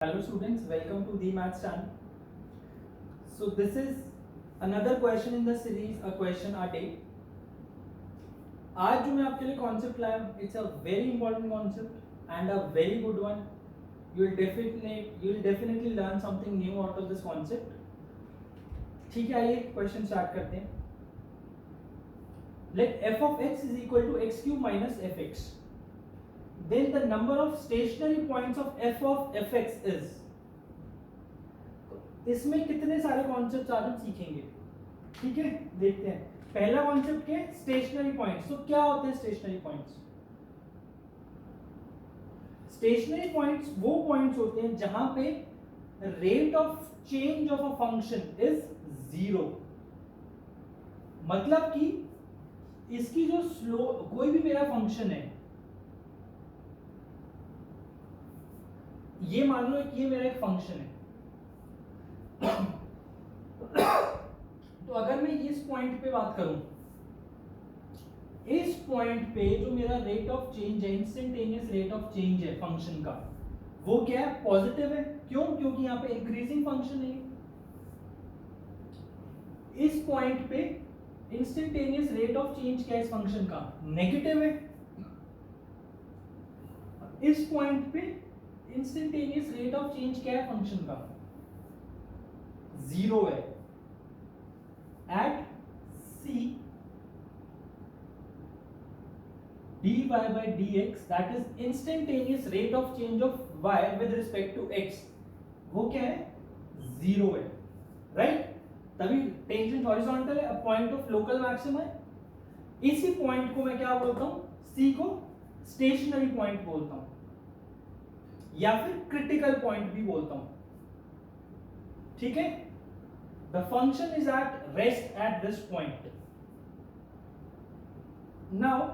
Hello students, welcome to the Maths channel. So this is another question in the series a question a day. आज जो मैं आपके लिए concept लाया हूँ, it's a very important concept and a very good one. You will definitely learn something new out of this concept. ठीक है, आइए क्वेश्चन स्टार्ट करते हैं. Let f of x is equal to x cube minus fx. Then the number of stationary points of f of fx is. इसमें कितने सारे concepts आज हम सीखेंगे. ठीक है, देखते हैं. पहला कॉन्सेप्ट क्या है? Stationary points. तो क्या होते हैं स्टेशनरी पॉइंट्स? स्टेशनरी पॉइंट्स वो पॉइंट्स होते हैं जहां पे rate of change of a function is 0. मतलब कि इसकी जो स्लो कोई भी मेरा फंक्शन है, ये मान लो कि ये मेरा एक फंक्शन है. तो अगर मैं इस पॉइंट पे बात करूं, इस पॉइंट पे जो मेरा रेट ऑफ चेंज है, इंस्टेंटेनियस रेट ऑफ चेंज है फंक्शन का, वो क्या है? पॉजिटिव है. क्यों? क्योंकि यहां पे इंक्रीजिंग फंक्शन है. इस पॉइंट पे इंस्टेंटेनियस रेट ऑफ चेंज क्या है इस फंक्शन का? नेगेटिव है. इस पॉइंट पे इंस्टेंटेनियस रेट ऑफ चेंज क्या है फंक्शन का? 0 है. At c dy by dx, that is instantaneous rate of change of y with respect to x, वो क्या है? 0 है. राइट? तभी टेंजेंट हॉरिजॉन्टल है, पॉइंट ऑफ लोकल मैक्सिमा है. इसी पॉइंट को मैं क्या बोलता हूं? c को स्टेशनरी पॉइंट बोलता हूं, या फिर क्रिटिकल पॉइंट भी बोलता हूं. ठीक है? The function is at rest at this point. Now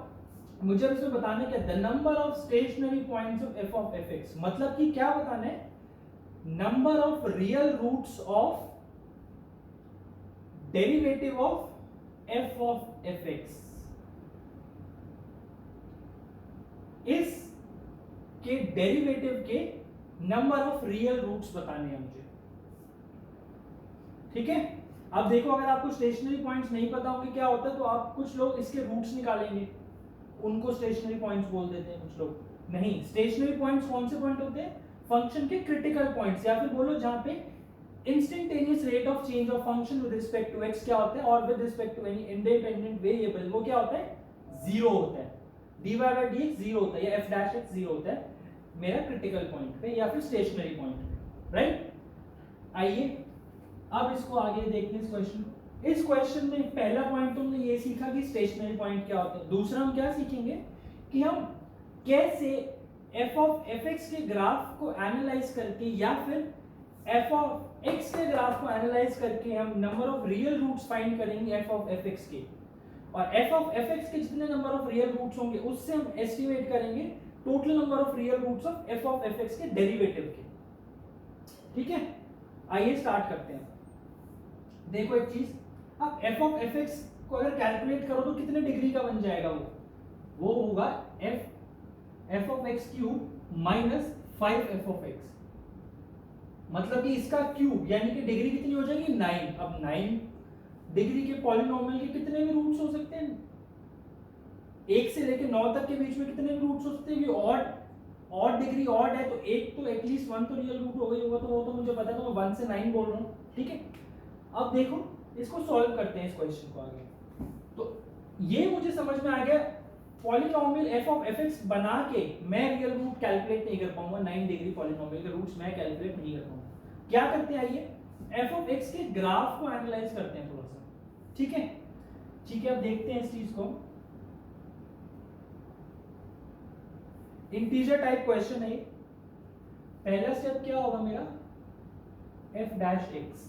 मुझे इसमें बताना क्या? The number of stationary points of f of fx. मतलब कि क्या बताना है? Number of real roots of derivative of f of fx. इस के डेरिवेटिव के नंबर ऑफ रियल रूट्स बताने हैं मुझे. ठीक है? अब देखो, अगर आपको स्टेशनरी पॉइंट्स नहीं पता होंगे क्या होता है, तो आप कुछ लोग इसके रूट्स निकालेंगे, उनको स्टेशनरी पॉइंट्स बोल देते हैं. कुछ लोग नहीं. स्टेशनरी पॉइंट्स कौन से पॉइंट होते हैं? फंक्शन के क्रिटिकल पॉइंट्स, या फिर बोलो जहां पे instantaneous rate of change of function with respect to x क्या होता है, और with respect to any independent variable, वो क्या होता है? 0 होता है. dy by dx 0 होता है, या f dash x 0 होता है मेरा क्रिटिकल पॉइंट पे या फिर स्टेशनरी पॉइंट पे. राइट? आइए अब इसको आगे देखते हैं. इस क्वेश्चन में पहला पॉइंट तुमने ये सीखा कि स्टेशनरी पॉइंट क्या होते हैं. दूसरा हम क्या सीखेंगे कि हम कैसे f ऑफ fx के ग्राफ को एनालाइज करके, या फिर f ऑफ x के ग्राफ को एनालाइज करके हम number of real roots find करेंगे f ऑफ fx के, और f ऑफ fx के जितने नंबर ऑफ रियल रूट्स होंगे उससे हम एस्टिमेट करेंगे total number of real roots of f of fx के डेरिवेटिव के. ठीक है? आइए स्टार्ट करते हैं. देखो एक चीज, अब f ऑफ fx को अगर कैलकुलेट करो तो कितने डिग्री का बन जाएगा? वो होगा f of x cube minus 5f of x. मतलब कि इसका क्यूब, यानी कि डिग्री कितनी हो जाएगी? 9. अब 9 डिग्री के पॉलिनोमियल के कितने भी रूट्स हो सकते हैं? 1 से लेकर 9 तक के बीच में कितने भी रूट्स हो सकते हैं? ऑड डिग्री ऑड है तो एक तो एटलीस्ट 1 तो रियल रूट हो गई होगा, तो वो तो मुझे पता है, तो मैं 1 से 9 बोल रहा हूं. ठीक है? अब देखो, इसको सॉल्व करते हैं इस क्वेश्चन को आगे. तो ये मुझे समझ में आ गया, पॉलिनोमियल f ऑफ fx बना के मैं रियल रूट कैलकुलेट नहीं कर पाऊंगा. 9 डिग्री पॉलिनोमियल के रूट्स मैं कैलकुलेट नहीं कर पाऊंगा. क्या करते हैं? आइए f ऑफ x के ग्राफ को एनालाइज करते हैं थोड़ा सा. ठीक है? ठीक है, अब देखते हैं इस चीज को. इंटीजर टाइप क्वेश्चन है. पहला स्टेप क्या होगा मेरा? f dash x.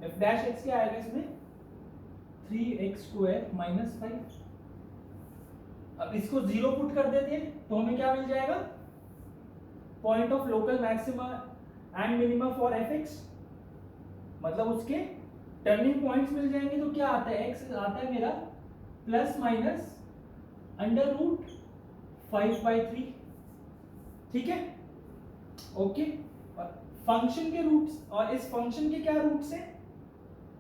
f dash x क्या आएगा इसमें? 3x square minus 5. अब इसको 0 पुट कर देते हैं तो हमें क्या मिल जाएगा? Point of local maxima and minima for fx. मतलब उसके टर्निंग पॉइंट्स मिल जाएंगे. तो क्या आता है? x आता है मेरा प्लस माइनस अंडर रूट 5/3. ठीक है? ओके, और फंक्शन के रूट्स, और इस फंक्शन के क्या रूट्स हैं?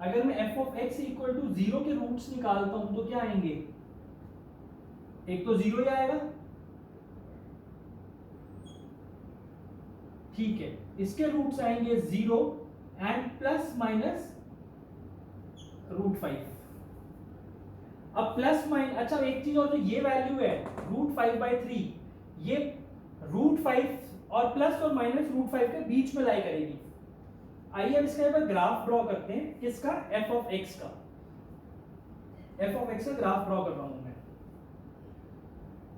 अगर मैं f of x equal to 0 के रूट्स निकालता हूं तो क्या आएंगे? एक तो 0 ही आएगा, ठीक है। इसके रूट्स आएंगे 0 एंड प्लस माइनस √5। अब प्लस माइनस, अच्छा एक चीज और, तो ये वैल्यू है √5/3, ये √5 और प्लस और माइनस √5 के बीच में लाई करेगी। आइए अब इसका एक बार ग्राफ ड्रॉ करते हैं, किसका? एफ ऑफ एक्स का। एफ ऑफ एक्स का ग्राफ ड्रॉ कर रहा हूं मैं,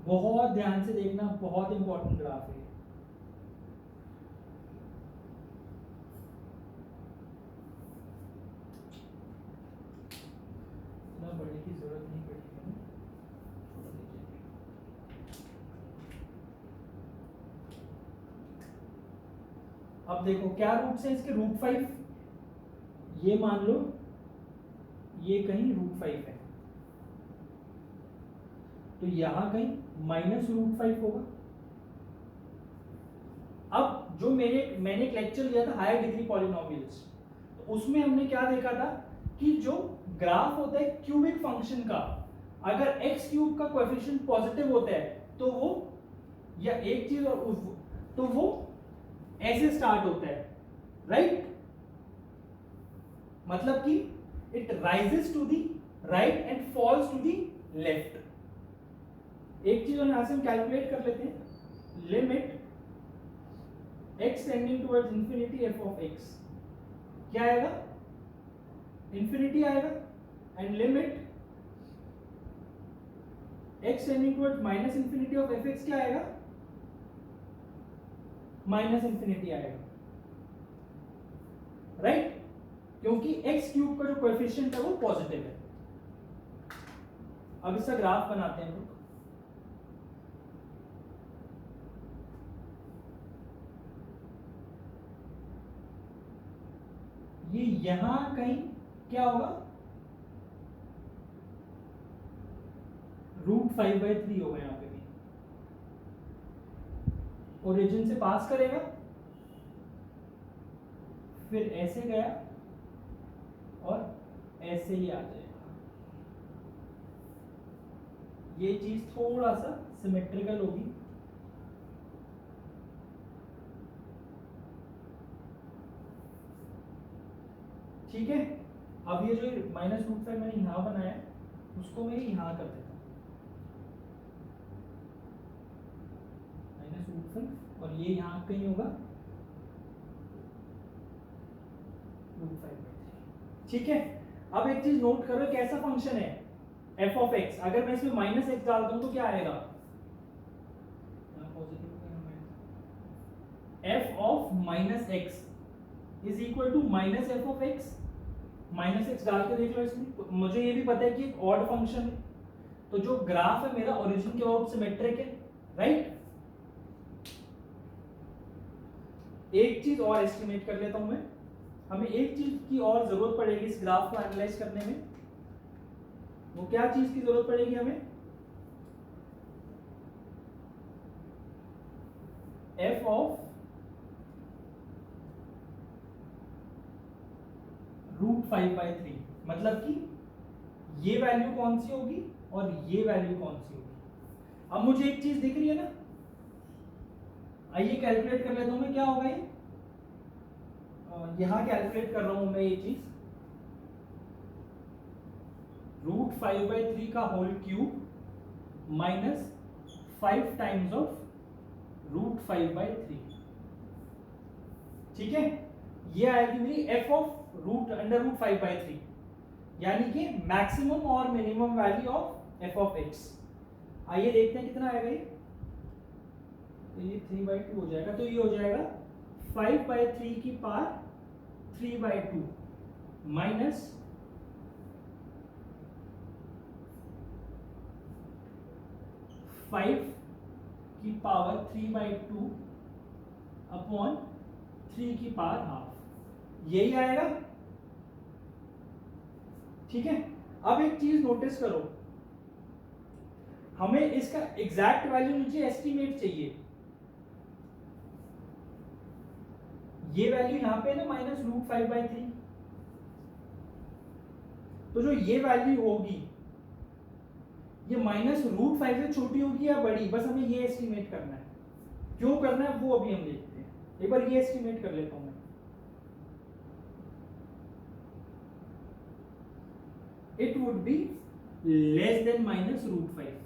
बहुत ध्यान से देखना, बहुत इंपॉर्टेंट ग्राफ है। इतना बड़े की जरूरत नहीं पड़ेगी, छोटा लीजिए। अब देखो क्या रूट्स हैं इसके? √5, ये मान लो ये कहीं √5 है, तो यहां कहीं माइनस √5 होगा। अब जो मैंने एक लेक्चर लिया था हायर डिग्री पॉलिनोमियल्स, तो उसमें हमने क्या देखा था कि जो ग्राफ होता है क्यूबिक फंक्शन का, अगर x क्यूब का कोएफिशिएंट पॉजिटिव होता है तो वो, या एक चीज और, तो वो ऐसे स्टार्ट होता है, राइट? मतलब कि it rises to the right and falls to the left. एक चीज और यहां से हम कैलकुलेट कर लेते हैं, limit x tending towards infinity F of x क्या आएगा? इंफिनिटी आएगा। And limit x tending towards minus infinity of F x क्या आएगा? माइनस इंफिनिटी आएगा, राइट? क्योंकि x क्यूब का जो कोएफिशिएंट है वो पॉजिटिव है। अब इसका ग्राफ बनाते हैं लोग। ये यहां कहीं क्या होगा? √5/3 होगा यहां पे भी। ओरिजिन से पास करेगा, फिर ऐसे गया और ऐसे ही आ जाएगा। ये चीज थोड़ा सा सिमेट्रिकल होगी, ठीक है। अब ये जो माइनस √5 मैंने यहां बनाया उसको मैं यहां कर देता हूं, -√5, और ये यहां कहीं होगा √5/3, ठीक है। अब एक चीज नोट करो, कैसा फंक्शन है एफ ऑफ एक्स? अगर मैं इसमें -x डाल दूं तो क्या आएगा? F of -x is equal to -f of x। -x डाल के देख लो इसमें। मुझे ये भी पता है कि एक ऑड फंक्शन है, तो जो ग्राफ है मेरा ओरिजिन के अबाउट सिमेट्रिक है, राइट? एक चीज और एस्टिमेट कर लेता हूं मैं, हमें एक चीज की और जरूरत पड़ेगी इस ग्राफ को एनालाइज करने में। वो क्या चीज की जरूरत पड़ेगी हमें? एफ ऑफ √5/3, मतलब कि ये वैल्यू कौन सी होगी और ये वैल्यू कौन सी होगी। अब मुझे एक चीज दिख रही है ना, आइए कैलकुलेट कर लेता हूं मैं, क्या होगा ये? यहां कैलकुलेट कर रहा हूं मैं ये चीज, √5/3 का whole cube minus 5 times of √5/3, ठीक है। ये आएगी मेरी एफ ऑफ √5/3, यानी कि मैक्सिमम और minimum value of F of x. आइए देखते हैं कितना आएगा ये। तो ये 3/2 हो जाएगा, तो ये हो जाएगा 5/3 की पावर 3/2 माइनस 5 की पावर 3/2 अपॉन 3 की पावर हाफ, यही आएगा, ठीक है। अब एक चीज नोटिस करो, हमें इसका एग्जैक्ट वैल्यू नीचे एस्टिमेट चाहिए। ये वैल्यू यहाँ पे ना -√5/3, तो जो ये वैल्यू होगी ये -√5 से छोटी होगी या बड़ी, बस हमें ये एस्टिमेट करना है। क्यों करना है वो अभी हम देखते हैं। एक बार ये एस्टिमेट कर लेता हूं मैं। It would be less than -√5।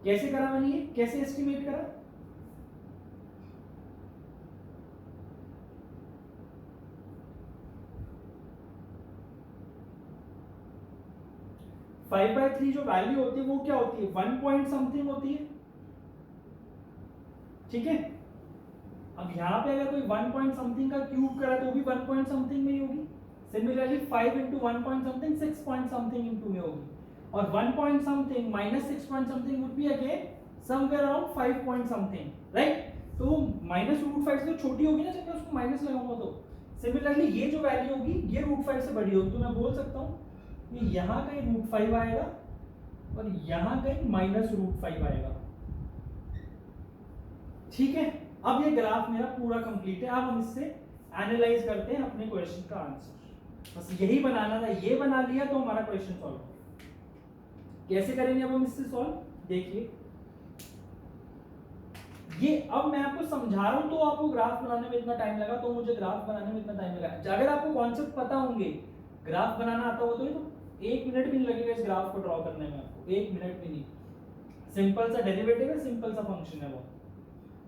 कैसे करा मैंने ये, कैसे एस्टिमेट करा? फाइव बाई थ्री जो वैल्यू होती है वो क्या होती है, 1 पॉइंट समथिंग होती है, ठीक है। अब यहाँ पे अगर कोई 1 पॉइंट समथिंग का क्यूब करा तो भी 1 पॉइंट समथिंग में ही होगी। Similarly 5 into 1 point something 6 point something into में होगी, और 1 point something minus 6 point something would be again somewhere around 5 point something, right. तो -√5 से तो छोटी होगी ना, जब मैं उसको माइनस लगाऊंगा तो सिमिलरली ये जो वैल्यू होगी ये √5 से बड़ी होगी, तो मैं बोल सकता हूँ कि यहाँ कहीं √5 आएगा और यहाँ कहीं -√5 आएगा, ठीक है। अब ये ग्राफ मेरा पूरा कंप्लीट है। अब हम इससे एनालाइज करते हैं अपने क्वेश्चन का आंसर। बस यही बनाना था, ये बना लिया तो हमारा क्वेश्चन सॉल्व हो गया। कैसे करेंगे अब हम इससे सॉल्व, देखिए ये अब मैं आपको समझा रहा हूं तो आपको ग्राफ बनाने में इतना टाइम लगा, तो मुझे ग्राफ बनाने में इतना टाइम लगा। अगर आपको कॉन्सेप्ट पता होंगे, ग्राफ बनाना आता हो तो 1 मिनट भी नहीं लगेगा इस ग्राफ को ड्रॉ करने में, आपको 1 मिनट भी नहीं। सिंपल सा डेरिवेटिव है, सिंपल सा फंक्शन है वो,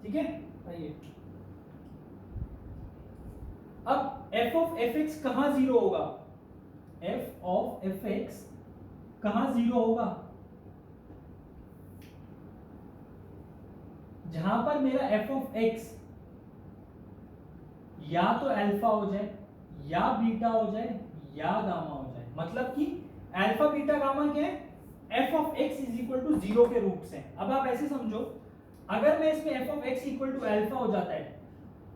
ठीक है। आइए अब f ऑफ fx कहां जीरो होगा, f ऑफ fx कहां जीरो होगा, जहां पर मेरा f ऑफ x या तो अल्फा हो जाए या बीटा हो जाए या गामा हो जाए। मतलब कि अल्फा बीटा गामा क्या है, f of x is equal to 0 के रूट्स हैं। अब आप ऐसे समझो, अगर मैं इसमें f of x equal to alpha हो जाता है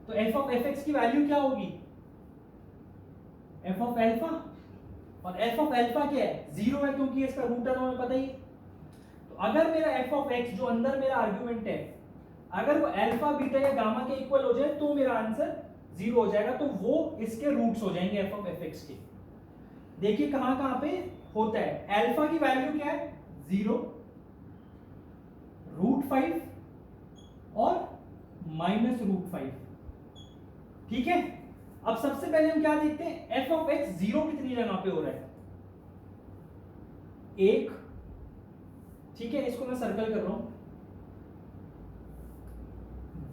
तो f ऑफ fx की वैल्यू क्या होगी, f ऑफ अल्फा, और f ऑफ अल्फा क्या है, 0 है, क्योंकि इसका रूट है हमें पता ही है। तो अगर मेरा f ऑफ x जो अंदर मेरा आर्गुमेंट है, अगर वो अल्फा बीटा या गामा के इक्वल हो जाए तो मेरा आंसर 0 हो जाएगा, तो वो इसके रूट्स हो जाएंगे f ऑफ fx के। देखिए कहां कहां पे होता है, अल्फा की वैल्यू क्या है 0, √5 और -√5, ठीक है। अब सबसे पहले हम क्या देखते हैं, f ऑफ x 0 कितनी जगह पे हो रहा है, 1, ठीक है, इसको मैं सर्कल कर रहा हूं,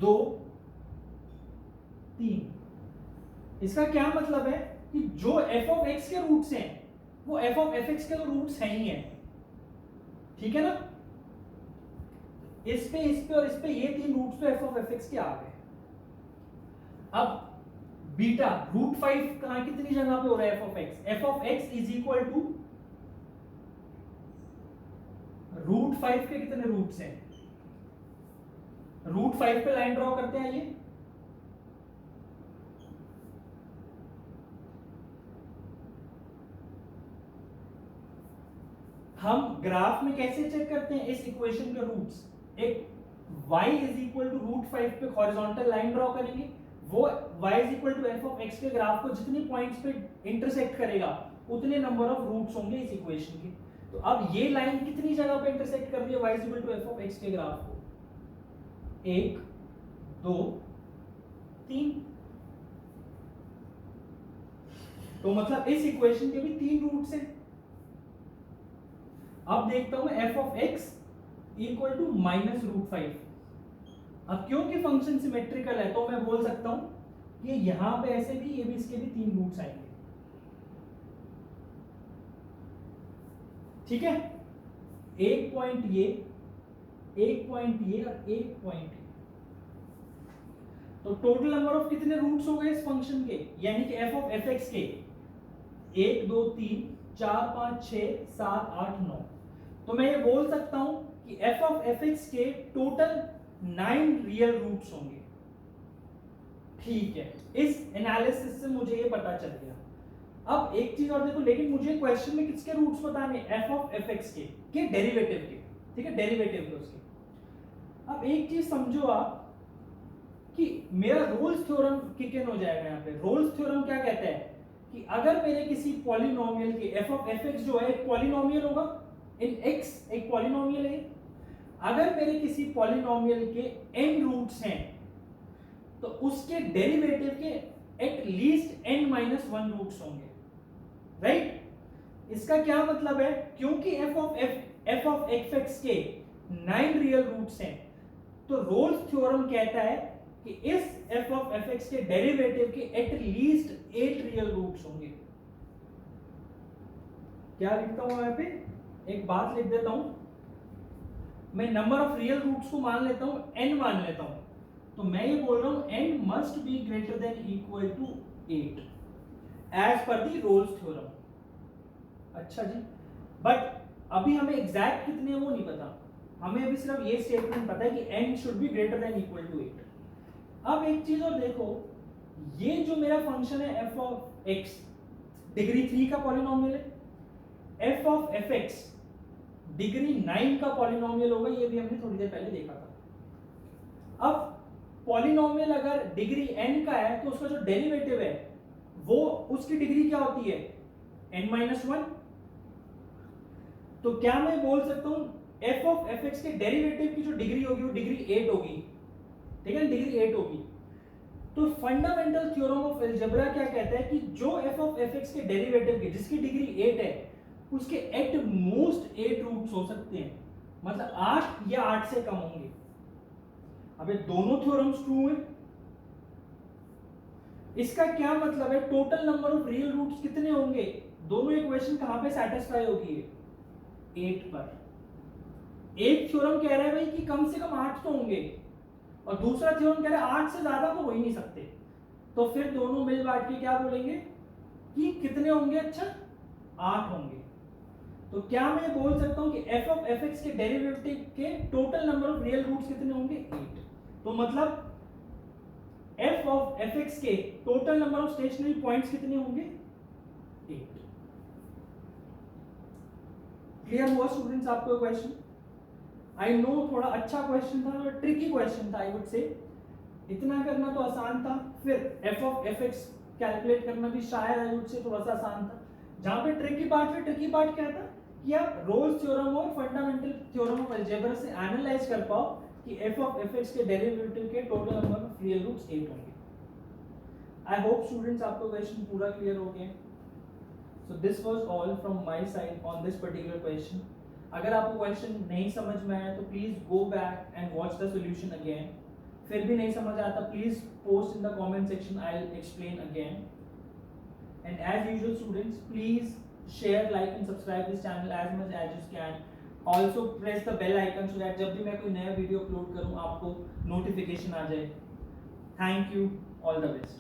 2, 3। इसका क्या मतलब है कि जो f ऑफ x के रूट्स हैं वो f ऑफ fx के तो रूट्स हैं ही हैं, ठीक है ना। इस पे और इस पे ये 3 रूट्स तो f ऑफ fx के आ गए। अब बीटा √5 कहां कितनी जगह पे हो रहा है, f of x is equal to √5 के कितने रूट्स हैं, √5 पे लाइन ड्रॉ करते हैं। ये हम ग्राफ में कैसे चेक करते हैं इस इक्वेशन के रूट्स, एक y इज इक्वल टू √5 पे हॉरिजॉन्टल लाइन ड्रॉ करेंगे, वो y is equal to f of x के ग्राफ को जितनी पॉइंट्स पे इंटरसेक्ट करेगा उतने नंबर ऑफ रूट्स होंगे इस इक्वेशन के। तो अब ये लाइन कितनी जगह पे इंटरसेक्ट कर रही है y is equal to f of x के ग्राफ को, 1, 2, 3। तो मतलब इस इक्वेशन के भी 3 रूट्स हैं। अब देखता हूं मैं f of x equal to -√5। अब क्योंकि फंक्शन सिमेट्रिकल है तो मैं बोल सकता हूं कि यहां पे ऐसे भी, ये भी, इसके भी 3 रूट्स आएंगे, ठीक है। एक पॉइंट ये, एक पॉइंट ये और एक पॉइंट ये, तो टोटल नंबर ऑफ कितने रूट्स हो गए इस फंक्शन के, यानी कि f ऑफ fx के 1, 2, 3, 4, 5, 6, 7, 8, 9। तो मैं ये बोल सकता हूं कि f ऑफ fx के टोटल 9 रियल रूट्स होंगे, ठीक है। इस एनालिसिस से मुझे ये पता चल गया। अब एक चीज और देखो, लेकिन मुझे क्वेश्चन में किसके रूट्स बताने, f ऑफ fx के डेरिवेटिव के, ठीक है, डेरिवेटिव के उसके। अब एक चीज समझो आप कि मेरा रोल्स थ्योरम किक इन हो जाएगा। यहाँ पे रोल्स थ्योरम क्या कहता है कि अगर मेरे किसी पॉलिनोमियल के एफ ऑफ एफ एक्स जो है एक पॉलिनोमियल होगा, इन एक्स एक पॉलिनोमियल है, अगर मेरे किसी पॉलिनोमियल के n रूट्स हैं तो उसके डेरिवेटिव के at least n minus one roots होंगे, राइट? इसका क्या मतलब है, क्योंकि f ऑफ x के 9 रियल रूट्स हैं तो रोल्स थ्योरम कहता है कि इस f ऑफ fx के डेरिवेटिव के एट लीस्ट 8 रियल रूट्स होंगे। क्या लिखता हूं यहां पे, एक बात लिख देता हूं, मैं नंबर ऑफ रियल रूट्स को मान लेता हूं, n मान लेता हूं, तो मैं ये बोल रहा हूं n must be greater than equal to 8 as per the Rolle's theorem. अच्छा जी, बट अभी हमें एग्जैक्ट कितने हैं वो नहीं पता, हमें अभी सिर्फ ये स्टेटमेंट पता है कि n should be greater than equal to 8। अब एक चीज और देखो, ये जो मेरा फंक्शन है f ऑफ x डिग्री 3 का पॉलिनोमियल है, f ऑफ fx डिग्री 9 का पॉलिनोमियल होगा, ये भी हमने थोड़ी देर पहले देखा था। अब पॉलिनोमियल अगर डिग्री n का है तो उसका जो डेरिवेटिव है वो उसकी डिग्री क्या होती है, n माइनस वन। तो क्या मैं बोल सकता हूं f ऑफ fx के डेरिवेटिव की जो डिग्री होगी वो डिग्री 8 होगी, ठीक है, डिग्री 8 होगी। तो फंडामेंटल थ्योरम ऑफ अलजेब्रा क्या कहता है कि जो f ऑफ fx के डेरिवेटिव की जिसकी डिग्री 8 है उसके एट मोस्ट 8 रूट्स हो सकते हैं, मतलब 8 या 8 से कम होंगे। अब ये दोनों थ्योरम्स ट्रू हैं। इसका क्या मतलब है, total number of real roots कितने होंगे, दोनों इक्वेशन कहां पे सेटिस्फाई होगी, 8 पर। एक थ्योरम कह रहा है भाई कि कम से कम 8 तो होंगे और दूसरा थ्योरम कह रहा है 8 से ज्यादा तो हो ही नहीं सकते, तो फिर दोनों मिल बांट के क्या बोलेंगे कि कितने होंगे, अच्छा 8 होंगे। तो क्या मैं बोल सकता हूं कि f ऑफ fx के डेरिवेटिव के total number of real roots कितने होंगे, 8। तो मतलब f ऑफ fx के total number of stationary points कितने होंगे, 8। क्लियर हुआ स्टूडेंट्स आपको क्वेश्चन? आई नो थोड़ा अच्छा क्वेश्चन था, ट्रिकी क्वेश्चन था आई वुड से। इतना करना तो आसान था, फिर f ऑफ fx कैलकुलेट करना भी शायद आई वुड से थोड़ा सा आसान था। जहां पे ट्रिकी पार्ट क्या था कि आप रोल्स थ्योरम और फंडामेंटल थ्योरम ऑफ अलजेब्रा से एनालाइज कर पाओ कि f ऑफ fx के डेरिवेटिव के total number of real roots 8 होंगे। आई होप स्टूडेंट्स आपको क्वेश्चन पूरा क्लियर हो गया। So this was all from my side on this particular question. अगर आपको क्वेश्चन नहीं समझ में आया तो please go back and watch the solution again. फिर भी नहीं समझ आता please post in the comment section, I will explain again. And as usual students please share, like and subscribe this channel as much as you can. Also press the bell icon so that जब भी मैं कोई नया video upload करूं आपको notification आ जाए। Thank you, all the best.